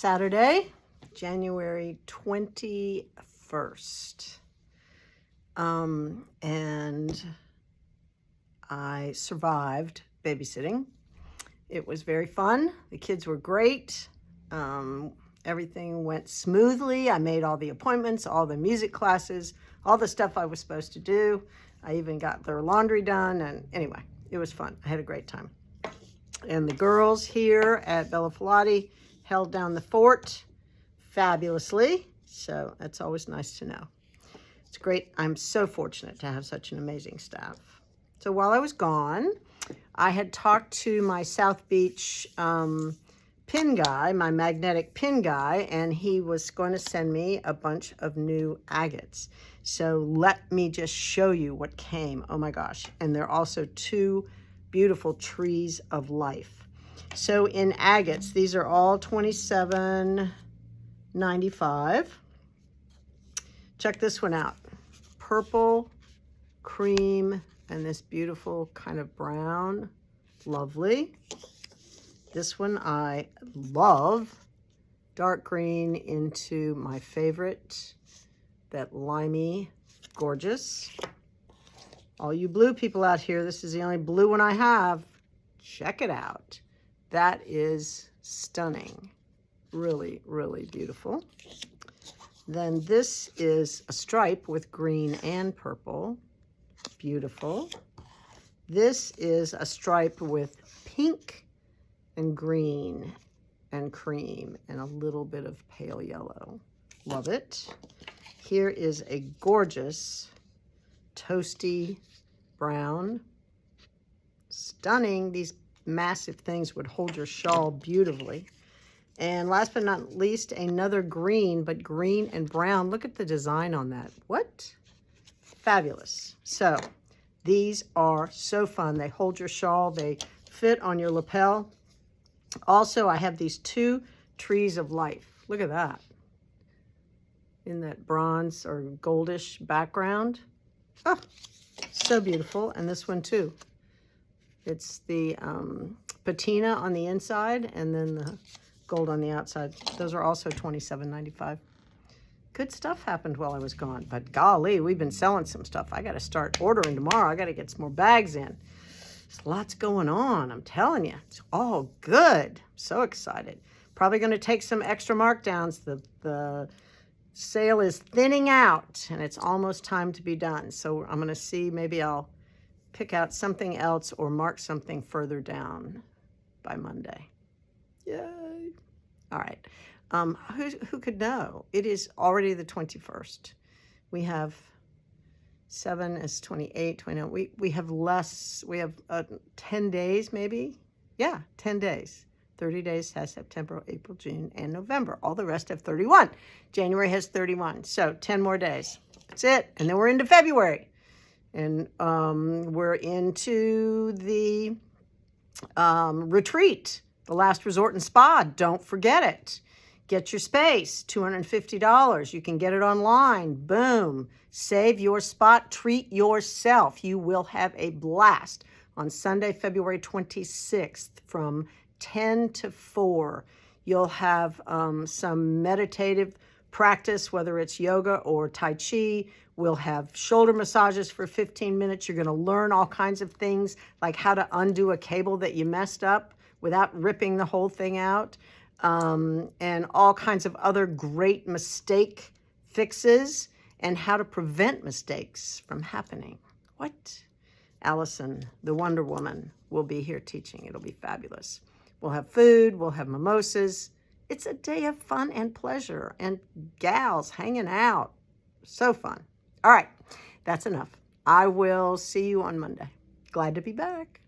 Saturday, January 21st. And I survived babysitting. It was very fun. The kids were great. Everything went smoothly. I made all the appointments, all the music classes, all the stuff I was supposed to do. I even got their laundry done. And anyway, it was fun. I had a great time. And the girls here at Bella Filati held down the fort fabulously. So that's always nice to know. It's great. I'm so fortunate to have such an amazing staff. So while I was gone, I had talked to my South Beach pin guy, my magnetic pin guy, and he was going to send me a bunch of new agates. So let me just show you what came. Oh my gosh. And they're also two beautiful trees of life. So in agates, these are all $27.95. Check this one out. Purple, cream, and this beautiful kind of brown. Lovely. This one I love. Dark green into my favorite, that limey, gorgeous. All you blue people out here, this is the only blue one I have. Check it out. That is stunning. Really, really beautiful. Then this is a stripe with green and purple. Beautiful. This is a stripe with pink and green and cream and a little bit of pale yellow. Love it. Here is a gorgeous toasty brown. Stunning. These massive things would hold your shawl beautifully. And last but not least, another green, but green and brown. Look at the design on that. What? Fabulous. So these are so fun. They hold your shawl. They fit on your lapel. Also, I have these two trees of life. Look at that. In that bronze or goldish background. Oh, so beautiful. And this one too. It's the patina on the inside and then the gold on the outside. Those are also $27.95. Good stuff happened while I was gone. But golly, we've been selling some stuff. I got to start ordering tomorrow. I got to get some more bags in. There's lots going on. I'm telling you. It's all good. So excited. Probably going to take some extra markdowns. The sale is thinning out and it's almost time to be done. So I'm going to see, maybe I'll pick out something else or mark something further down by Monday. Yay. All right. Who could know? It is already the 21st. We have 7 is 28, 29. We have less. We have 10 days maybe. Yeah, 10 days. 30 days has September, April, June, and November. All the rest have 31. January has 31. So 10 more days. That's it. And then we're into February. And we're into the retreat, the last resort and spa. Don't forget it. Get your space, $250. You can get it online. Boom. Save your spot. Treat yourself. You will have a blast on Sunday, February 26th from 10 to 4. You'll have some meditative practice, whether it's yoga or Tai Chi. We'll have shoulder massages for 15 minutes. You're going to learn all kinds of things, like how to undo a cable that you messed up without ripping the whole thing out. And all kinds of other great mistake fixes and how to prevent mistakes from happening. What? Allison, the Wonder Woman, will be here teaching. It'll be fabulous. We'll have food. We'll have mimosas. It's a day of fun and pleasure and gals hanging out. So fun. All right. That's enough. I will see you on Monday. Glad to be back.